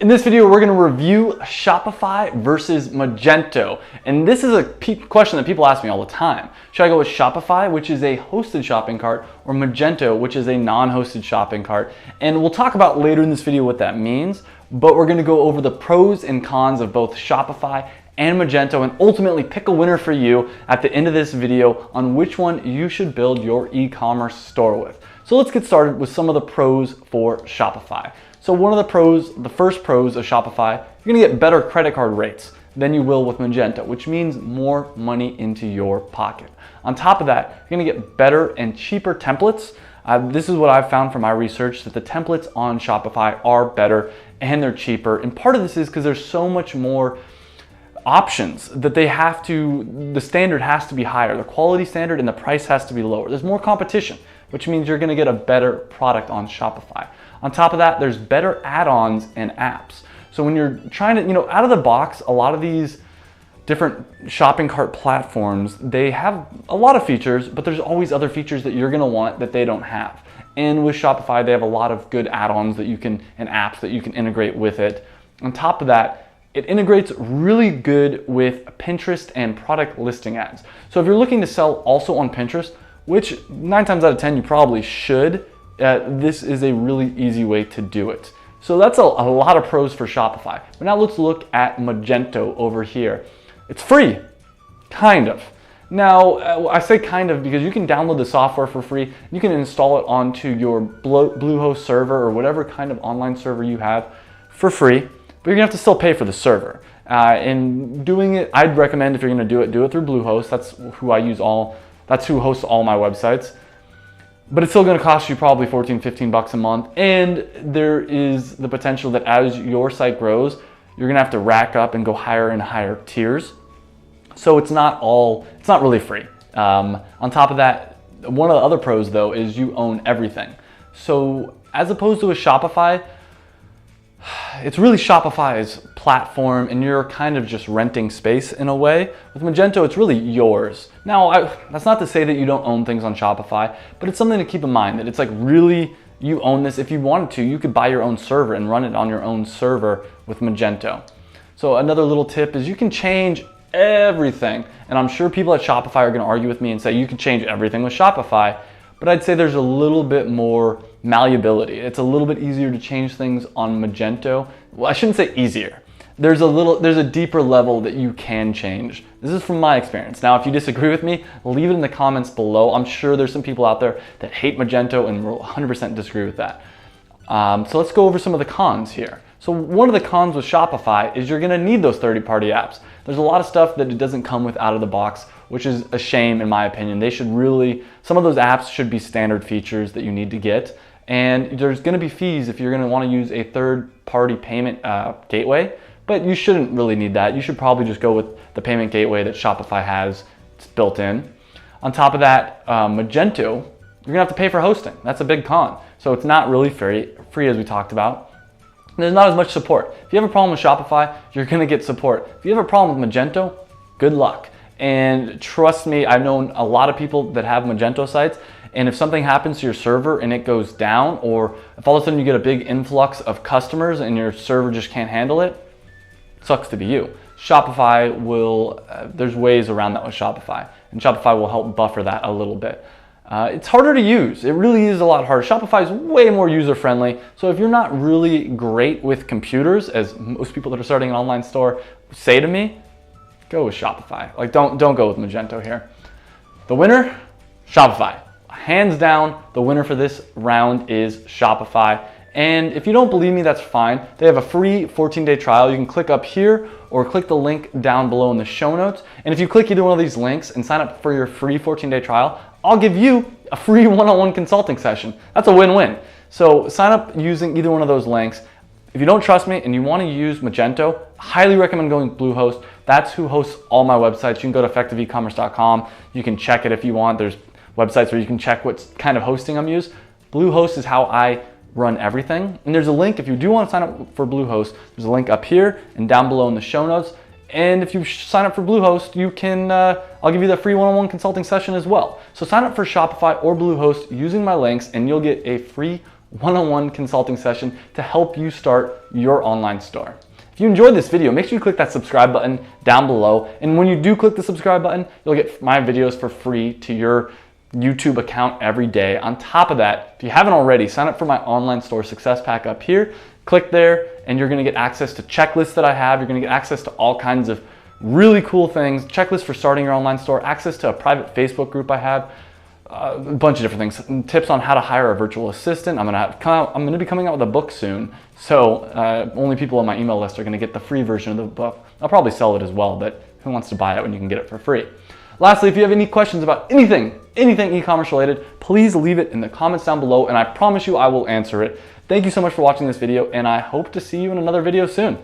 In this video, we're going to review Shopify versus Magento. And this is a question that people ask me all the time. Should I go with Shopify, which is a hosted shopping cart, or Magento, which is a non-hosted shopping cart? And we'll talk about later in this video what that means, but we're going to go over the pros and cons of both Shopify and Magento and ultimately pick a winner for you at the end of this video on which one you should build your e-commerce store with. So let's get started with some of the pros for Shopify. So one of the pros, the first pros of Shopify, you're gonna get better credit card rates than you will with Magento, which means more money into your pocket. On top of that, you're gonna get better and cheaper templates. This is what I've found from my research, that the templates on Shopify are better and they're cheaper. And part of this is because there's so much more options that the standard has to be higher. The quality standard and the price has to be lower. There's more competition, which means you're gonna get a better product on Shopify. On top of that, there's better add-ons and apps. So when you're trying to, out of the box, a lot of these different shopping cart platforms, they have a lot of features, but there's always other features that you're gonna want that they don't have. And with Shopify, they have a lot of good add-ons and apps that you can integrate with it. On top of that, it integrates really good with Pinterest and product listing ads. So if you're looking to sell also on Pinterest, which 9 times out of 10 you probably should, this is a really easy way to do it. So that's a lot of pros for Shopify. But now let's look at Magento over here. It's free, kind of. Now, I say kind of because you can download the software for free. You can install it onto your Bluehost server or whatever kind of online server you have for free, but you're gonna have to still pay for the server. And doing it, I'd recommend if you're gonna do it through Bluehost. That's who hosts all my websites. But it's still gonna cost you probably 14, 15 bucks a month. And there is the potential that as your site grows, you're gonna have to rack up and go higher and higher tiers. So it's not really free. On top of that, one of the other pros though is you own everything. So as opposed to a Shopify, it's really Shopify's platform and you're kind of just renting space in a way. With Magento, it's really yours. Now, that's not to say that you don't own things on Shopify, but it's something to keep in mind that it's like really you own this. If you wanted to, you could buy your own server and run it on your own server with Magento. So another little tip is you can change everything. And I'm sure people at Shopify are gonna argue with me and say you can change everything with Shopify, but I'd say there's a little bit more malleability. It's a little bit easier to change things on Magento. Well, I shouldn't say easier. There's a deeper level that you can change. This is from my experience. Now, if you disagree with me, leave it in the comments below. I'm sure there's some people out there that hate Magento and will 100% disagree with that. So let's go over some of the cons here. So one of the cons with Shopify is you're gonna need those third-party apps. There's a lot of stuff that it doesn't come with out of the box, which is a shame in my opinion. Some of those apps should be standard features that you need to get. And there's gonna be fees if you're gonna wanna use a third-party payment gateway, but you shouldn't really need that. You should probably just go with the payment gateway that Shopify has. It's built in. On top of that, Magento, you're gonna have to pay for hosting. That's a big con. So it's not really free as we talked about. There's not as much support. If you have a problem with Shopify, you're gonna get support. If you have a problem with Magento, good luck. And trust me, I've known a lot of people that have Magento sites, and if something happens to your server and it goes down, or if all of a sudden you get a big influx of customers and your server just can't handle it, sucks to be you. Shopify there's ways around that with Shopify, and Shopify will help buffer that a little bit. It's harder to use. It really is a lot harder. Shopify is way more user-friendly. So if you're not really great with computers, as most people that are starting an online store say to me, go with Shopify. Like don't go with Magento here. The winner, Shopify. Hands down, the winner for this round is Shopify. And if you don't believe me, that's fine. They have a free 14-day trial. You can click up here or click the link down below in the show notes. And if you click either one of these links and sign up for your free 14-day trial, I'll give you a free one-on-one consulting session. That's a win-win. So sign up using either one of those links. If you don't trust me and you want to use Magento, I highly recommend going with Bluehost. That's who hosts all my websites. You can go to effectiveecommerce.com. You can check it if you want. There's websites where you can check what kind of hosting I'm using. Bluehost is how I run everything. And there's a link, if you do want to sign up for Bluehost, there's a link up here and down below in the show notes. And if you sign up for Bluehost, you can, I'll give you the free one-on-one consulting session as well. So sign up for Shopify or Bluehost using my links and you'll get a free one-on-one consulting session to help you start your online store. If you enjoyed this video, make sure you click that subscribe button down below. And when you do click the subscribe button, you'll get my videos for free to your YouTube account every day. On top of that, if you haven't already, sign up for my online store success pack up here. Click there and you're gonna get access to checklists that I have. You're gonna get access to all kinds of really cool things, checklists for starting your online store, access to a private Facebook group I have, a bunch of different things, and tips on how to hire a virtual assistant. I'm gonna be coming out with a book soon, so only people on my email list are gonna get the free version of the book. I'll probably sell it as well, but who wants to buy it when you can get it for free? Lastly, if you have any questions about anything e-commerce related, please leave it in the comments down below, and I promise you I will answer it. Thank you so much for watching this video, and I hope to see you in another video soon.